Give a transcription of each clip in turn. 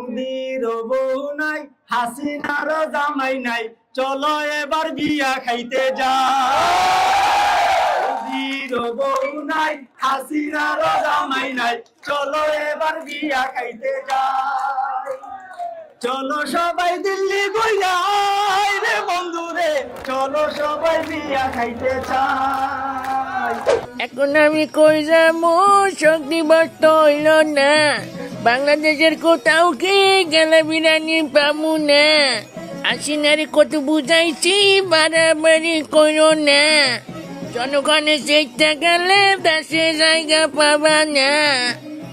মোদির বউ নাই, হাসিনার জামাই নাই, চলো এবার বিয়া খাইতে যাই। মোদির বউ নাই, হাসিনার জামাই নাই, চলো এবার বিয়া খাইতে যাই। চলো সবাই দিল্লি গইয়াই রে বন্ধু রে, চলো সবাই বিয়া খাইতে চাই। এখন আমি কই যাবো, শক্তি বস্ত হইল না। বাংলাদেশের কোথাও কি গেলে বিরিয়ানি পাবো না। হাসিনারে কত বুঝাইছি, বাড়াবাড়ি করো না। জনগণের চেষ্টা গেলে দেশে জায়গা পাবা না।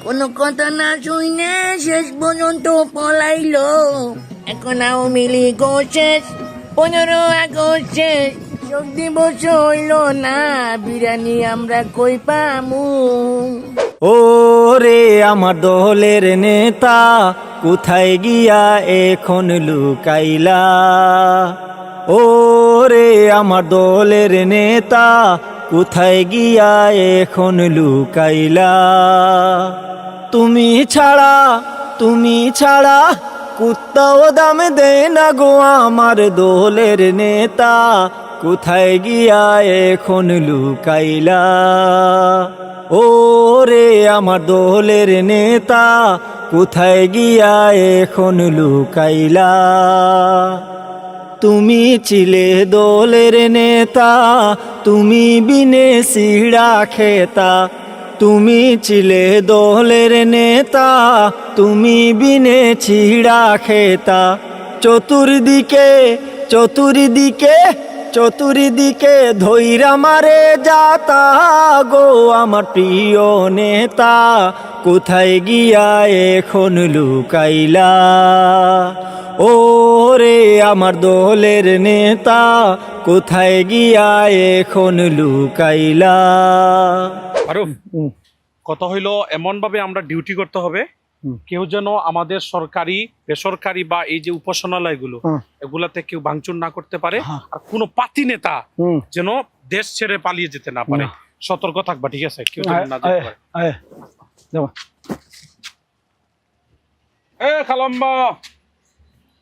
কোনো কথা না শুনে শেষ পর্যন্ত পলাইলো। এখন আওয়ামী লীগ শেষ, 15 আগস্ট শেষ, যোগ দিবস হইল না। বিরিয়ানি আমরা কই পামু? ও রে আমার দলের নেতা, কোথায় গিয়া এখন লুকাইলা? ও রে আমার দলের নেতা, কোথায় গিয়া এখন লুকাইলা? তুমি ছাড়া কুত্তাও দাম দেয় না গো আমার দলের নেতা, কোথায় গিয়া এখন লুকাইলা? ও রে আমার দলের নেতা, কোথায় গিয়া এখন লুকাইলা? তুমি ছিলে দলের নেতা, তুমি বিনে সিড়া খেতা। তুমি ছিলে দলের নেতা, তুমি বিনে ছিড়া খেতা। চতুর্দিকে ধৈরা মারে যাতা গো আমার প্রিয় নেতা, কোথায় গিয়া এখন লুকাইলা? ও রে আমার দলের নেতা, কোথায় গিয়া এখন লুকাইলা? মারুফ, কথা হইলো এমন ভাবে আমরা ডিউটি করতে হবে, কেউ যেন আমাদের সরকারি বেসরকারি বা এই যে উপাসনালয়গুলো এগুলাতে কেউ ভাঙচুর না করতে পারে, আর কোনো পাতি নেতা যেন দেশ ছেড়ে পালিয়ে যেতে না পারে। সতর্ক থাকবা, ঠিক আছে? কেউ যেন না যেতে পারে।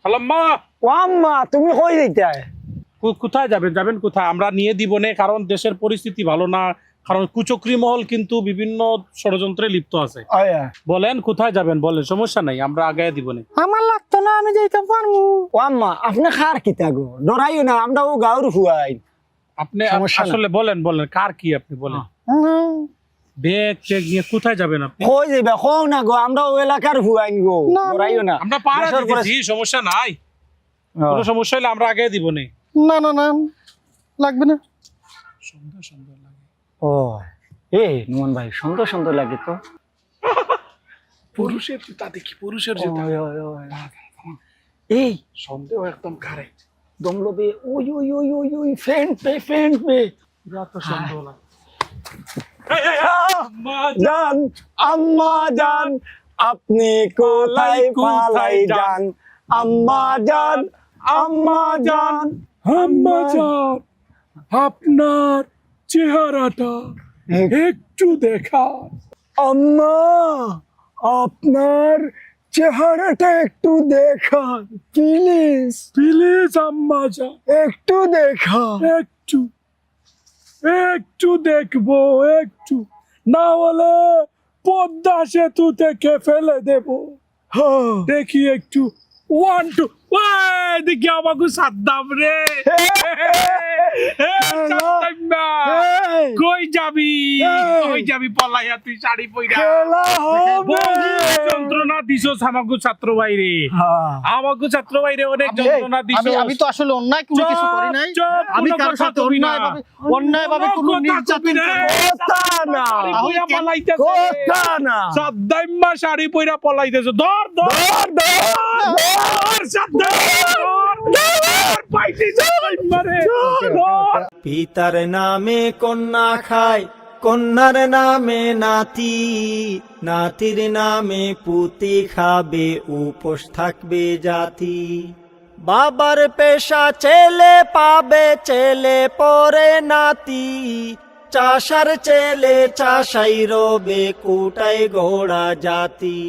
খালাম্মা ও আম্মা, তুমি কই যাইতা? কোথায় যাবেন কোথায়? আমরা নিয়ে দিব না, কারণ দেশের পরিস্থিতি ভালো না, কারণ কুচক্রি মহল কিন্তু বিভিন্ন ষড়যন্ত্রে লিপ্ত আছে। বলেন কোথায় যাবেন, বলেন, সমস্যা নাই, আমরা আগায় দিব না। আমার লাগতো না, আমি যাইতে পারবো। ও আম্মা, আপনি খার কিতা গো? ডরাইও না, আমরা ও গাঁর হুয়াই। আপনি আসলে বলেন কার কি, আপনি বলেন। ব্যাগ চেক নিয়ে কোথায় যাবেন আপনি? কই যাইবা কও না গো, আমরা ও এলাকার হুয়াইন গো, ডরাইও না। আমরা পাড়া দিতেছি, সমস্যা নাই। কোনো সমস্যা হলে আমরা আগায় দিব না। না লাগবে না। সুন্দর লাগে। ও নুমান ভাই, সুন্দর লাগে তো। পুরুষের জুতা দেখি, পুরুষের জুতা। এই সন্দেহ একদম কারেক্ট। দমলবে ওই ফ্রেন্ড পে যত সন্দেহ লাগে। আম্মা জান, আপনি কোথায় পালাই যান? আম্মা জান, আপনার চেহারাটা একটু দেখা। আম্মা, আপনার চেহারাটা একটু দেখান প্লিজ আম্মা জান, একটু দেখা। একটু দেখবো, একটু না হলে পদ্মা সেতু থেকে ফেলে দেব। দেখি একটু, 1 2 দেখি আমাকে সাদ্দাম রে। কই যাবি পলাইয়া তুই শাড়ি পইরা? যন্ত্রণা দিছস আমাকে ছাত্র ভাইরে, অনেক যন্ত্রণা দিছস। আমি তো আসলে অন্যায় কোনো কিছু করি নাই। আমি কারোর সাথে অন্যায়ভাবে কোনো নির্যাতন না। সাদ্দাইম্মা শাড়ি পইরা পলাইতেছ। ধর পিতার নামে কন্যা খায়, কন্যার নামে নাতি, নাতির নামে পুতি খাবে, উপোস থাকবে জাতি। বাবার পেশা ছেলে পাবে, ছেলে পরে নাতি, চাষার ছেলে চাষাই রবে, কোটায় ঘোড়া জাতি।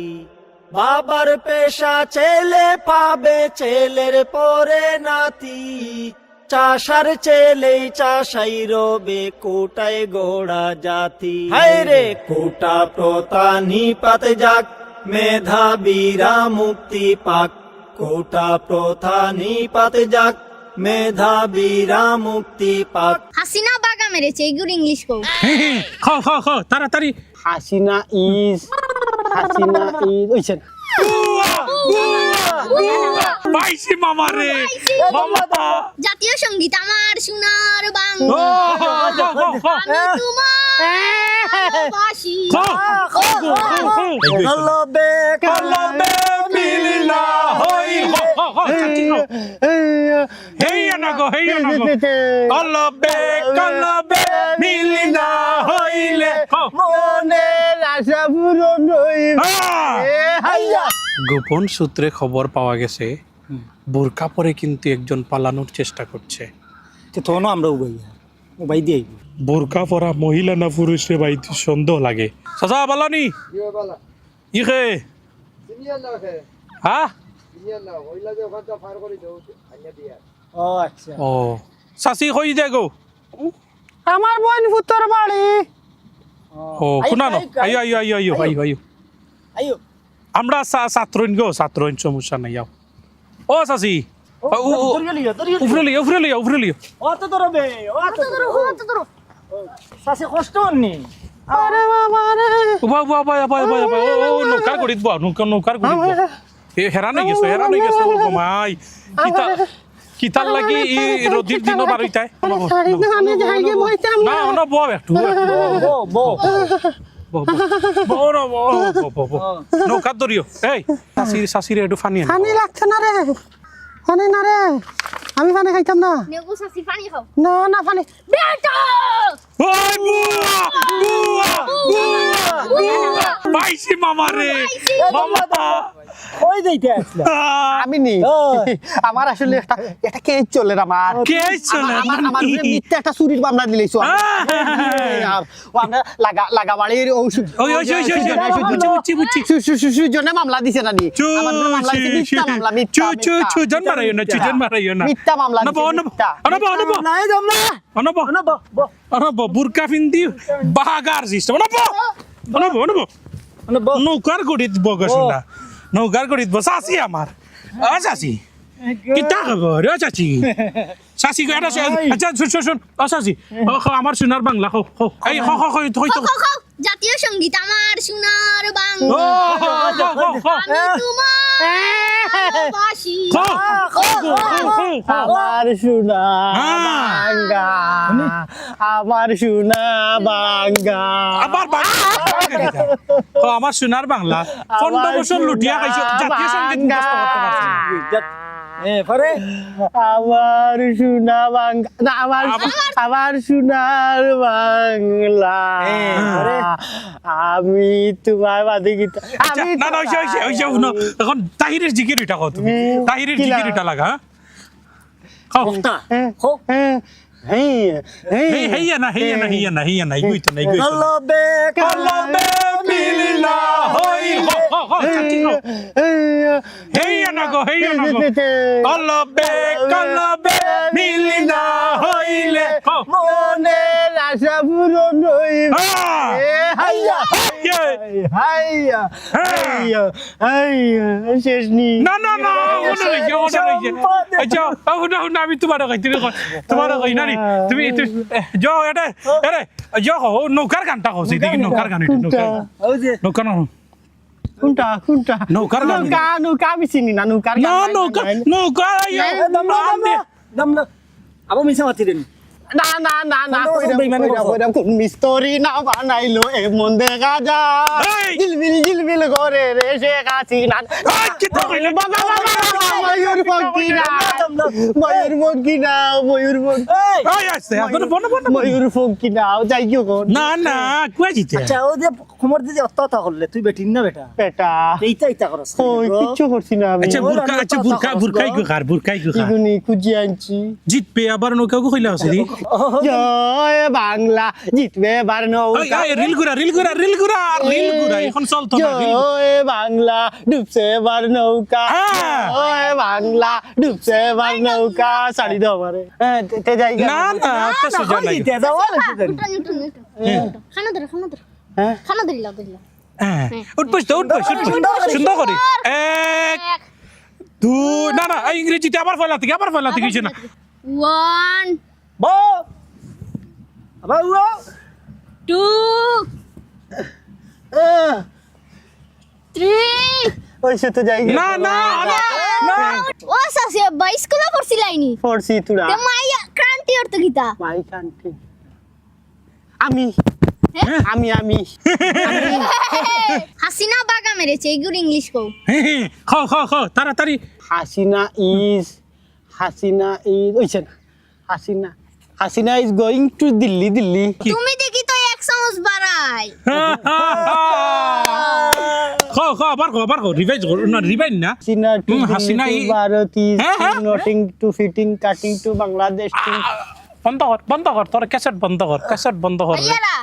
বাবার পেশা ছেলে পাবে, ছেলের পরে নাতি। চাষার ছেলেই চাষাই রবে, কোটায় গোড়া জাতি। হায় রে কোটা প্রথা নিপাত যাক, মেধাবীরা মুক্তি পাক। কোটা প্রথা নিপাত যাক, মেধাবীরা মুক্তি পাক। হাসিনা বাগা মেরেছে, এগুলো ইংলিশ কও। খ তাড়াতাড়ি। হাসিনা ইজ ওইছেন পাইছি মামা রে, মামা। জাতীয় সঙ্গীত আমার সোনার বাংলা, ও, আমি তোমার ভালোবাসি। কলবে কলবে মিলনা হইল। হেইয়া না গো, কলবে মিলনা হইলে মনের আশা পূরণ হইবে। গোপন সূত্রে খবর পাওয়া গেছে বোরকা পরে কিন্তু একজন পালানোর চেষ্টা করছে। তখন আমরা উবাই দিয়ে বোরকা পরা মহিলা না পুরুষ রে ভাই সন্দেহ লাগে। চাচা বালানি ইখে হ্যাঁ ও আচ্ছা ও চাচি কই দে গো। আমার বোন ফুতর বাড়ি। ও কোনা ন আইও আইও আইও আইও আইও আইও আইও আমরা ছাত্রইন গো, ছাত্রইন সমস্যা নাই। যাও ও চাচি উফরে লিও। অত ধরবে অত ধরো সাসে কষ্ট হননি। আরে বাবা রে, ও নৌকার গড়িত বো, নৌকার গড়িত বো। হেরান হয়ে গেছো ও মাই। কিতার লাগি ই রোদির দিন বারইতাই না না বো একটু নৌকার ধরিও। এই শাশিরে একটু ফানি পানি লাগছে না রে, পানি না রে, আমি পানি খাইতাম না। নেবু সাসি পানি খাও। না পানি বেটা ওই বুয়া পাইছি মামা রে, মামা কই যাইতে আসলা? আমি নি আমার আসলে একটা কেস চলে আমার কেস চলে আমার মিথ্যা একটা চুরির মামলা দিলেছো। আমরা লাগা বাড়ির ঔষধ জন্য মামলা দিছে না নি? মিথ্যা মামলা বুরকা ফিন্দি বাগার সিস্টেম নৌকার গড়িত বগস না, নৌকার গড়িত বস আসি আমার চাচি কিতা খবর ও চাচি? চাচি আচ্ছা শুন চাচি আমার সোনার বাংলা এই জাতীয় সঙ্গীত আমার সোনার বাংলা, আমি তোমার ভালোবাসি। আমার সোনা বাঙ্গা, আমার সোনা বাঙ্গা, আমার সোনার বাংলা 15 বছর লুটিয়া খাইছো, জাতীয় সঙ্গীত মুখস্থ করতে পারছো পরে আমার সোনা বাংলা না, আমার সোনার বাংলা, আমি তোমার বাদে গীতা। না না এখন তাহিরের জিকির এটা কও তুমি, তাহিরের জিকির এটা লাগা খাও। হেইয়া না ইগুইতো না কলবে মিলনা হইল। হেইয়া না গো কলবে মিলনা হইলে মনের আশা পূরণ হইবে। শেষ নি না আমি তোমার কই না তুমি নৌকার গানটা কইছি দেখি, নৌকার গান নৌকা না কোনটা নৌকার গান নৌকা আমি চিনি না। নৌকার না নৌকা আবো মিছা মাতি দেন। না কোন মিস্তরি না বানাইলো এমন দেখা যায়, ঝিলমিল করে রে সে কাছি না। কি তো কইলে বাবা ময়ূর পঙ্খী না ময়ূরপঙ্খী নাও ময়ূরপঙ্খী এই আছে আপনারা বনো বনো ময়ূরপঙ্খী নাও যাই কি কোন না না কুয়া জিতে আচ্ছা ও যে কোমর দিদি অত্যাচার করলে তুই বেটিন না বেটা বেটা এইটা করছ ওই কিচ্ছু করছি না আমি আচ্ছা বুরকাই গো খা ইগুনি খুঁজি আনছি জিতবে আবার নৌকা গো কইলা আছে দি জয় বাংলা জিতবে এবার এই নৌকা এই রিল গুরা এখন চলতো না রিল জয় বাংলা ডুবছে এবার নৌকা হ্যাঁ। জয় বাংলা ডুবছে এবার নৌকা ছাড়ি দাও আমারে তে যাই না না তো সুজা নাই খানা ধরে হ্যাঁ খানা ধরিলা ধরিলা হ্যাঁ উঠবস সুন্দর করে এক দুই না না এই ইংরেজিতে আবার ফলাতে কিছু না 1 বো আবার ও 2 3 ওই সে তো যাই না না না ও সাসে বাইস্কুলে পড়ছিলাইনি পড়ছি তুরা তে মাইয়া ক্রান্তি অর্থ গীতা মাই কান্ট্রি আমি হ্যাঁ? আমি হাসিনা বাগা মেরেছে এগুলো ইংলিশ কও খাও তাড়াতাড়ি হাসিনা ইজ ওইছে না Hasina is going to Delhi তুমি দেখি তো এক চামচ বাড়াই খাও আবার রিভাইজ না রিভাইজ না হাসিনা টু হাসিনা ই- ভারত ইজ হ্যাঁ। Nothing to fitting cutting to Bangladesh বন্ধ কর তোর ক্যাসেট বন্ধ কর ভাইয়ারা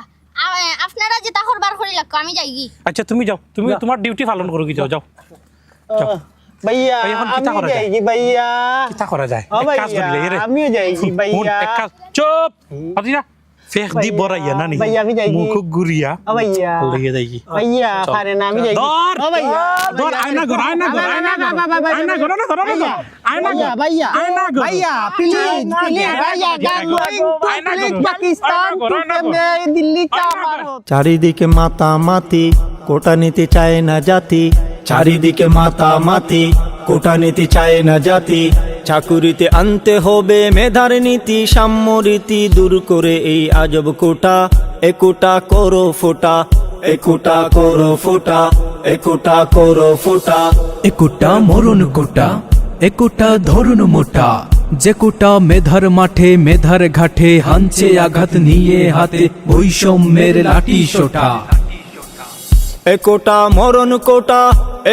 আপনারা যে তাহর বার করে লাগো আমি যাই কি আচ্ছা তুমি যাও তুমি তোমার ডিউটি পালন করো কি যাও ভাইয়া ভাই, এখন কিতা আমি করা যায়? যাই ভাইয়া কিতা করা যায় ও এক কাজ ভাইয়া করিলে রে আমিও যাই ভাইয়া চুপ আদিনা ফেক দি বড়াইয়া নানি ভাইয়া, আমি যাই কি? মুখ গুরিয়া ও ভাইয়া লইয়া যাই কি ভাইয়া পারে না আমি যাই ধর ও ভাইয়া ধর আয়না ঘর আয়না ঘর ভাইয়া ভাইয়া প্লিজ ভাইয়া পাকিস্তান দিল্লি কা ভারত চারিদিকে মাতামাতি কোটা নিতে চায় না জাতি চারিদিকে মাতামাতি কোটা নিতে চায় না জাতি চাকুরিতে আনতে হবে মেধার নীতি সাম্য রীতি দূর করে এই আজব কোটা কোটা করো ফোটা কোটা করো ফোটা কোটা করো ফোটা একুটা মরণ কোটা একুটা ধরুন মোটা যে কোটা মেধার মাঠে মেধার ঘাটে হানছে আঘাত নিয়ে হাতে বৈষম্যের লাঠি সোটা কোটা মরণ কোটা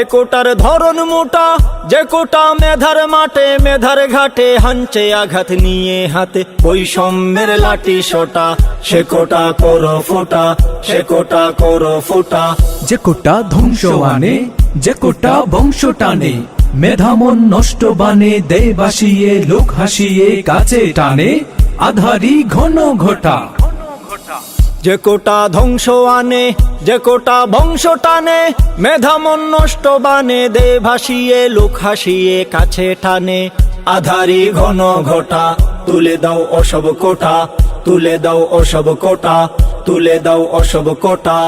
কোটার ধরন মোটা যে কোটা মেধার মাঠে মেধার ঘাটে হানছে আঘাত নিয়ে হাতে বৈষম্যের লাঠি সোটা সে কোটা করো ফোটা সে কোটা করো ফোটা যে কোটা ধ্বংস আনে যে কোটা বংশ টানে মেধামন নষ্ট বানে দেয় বাসিয়ে লোক হাসিয়ে কাছে টানে আধারি ঘন ঘটা যে কোটা ধ্বংস আনে যে কোটা বংশ টানে মেধামন নষ্ট বানে দে ভাসিয়ে লোক হাসিয়ে কাছে টানে আধারি ঘন ঘটা তুলে দাও অসব কোটা তুলে দাও অসব কোটা তুলে দাও অসব কোটা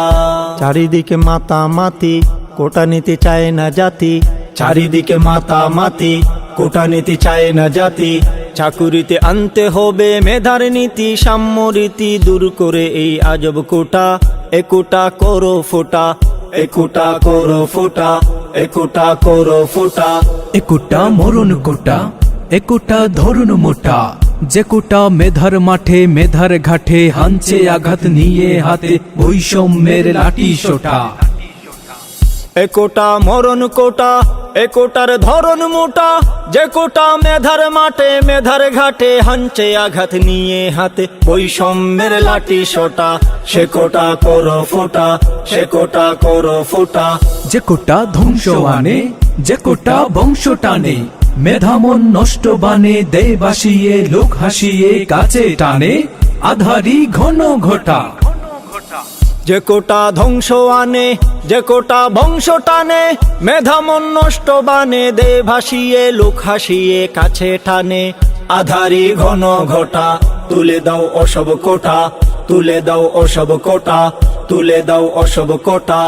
চারিদিকে মাতামাতি কোটা নিতে চায় না জাতি চারিদিকে মাতামাতি কোটা নিতে চায় না জাতি চাকুরিতে আনতে হবে মেধার নীতি সাম্য রীতি দূর করে এই আজব কোটা কোটা করো ফোটা কোটা করো ফোটা কোটা করো ফোটা একুটা মরণ কোটা একুটা ধরুন মোটা যে কোটা মেধার মাঠে মেধার ঘাটে হানছে আঘাত নিয়ে হাতে বৈষম্যের লাঠি সোটা কোটা মরণ কোটা কোটার ধরন মোটা যে কোটা মেধার মাঠে মেধার ঘাটে হানছে আঘাত নিয়ে হাতে বৈষম্যের লাঠি সোটা সে কোটা করো ফোটা সে কোটা করো ফোটা যে কোটা ধ্বংস আনে যে কোটা বংশ টানে মেধামন নষ্ট বানে দেয় বাসিয়ে লোক হাসিয়ে কাছে টানে আধারি ঘন ঘটা যে কোটা ধ্বংস আনে যে কোটা বংশ টানে মেধামন নষ্ট বানে দে ভাসিয়ে লোক হাসিয়ে কাছে টানে আধারি ঘন ঘটা তুলে দাও অসব কোটা তুলে দাও অসব কোটা তুলে দাও অসব কোটা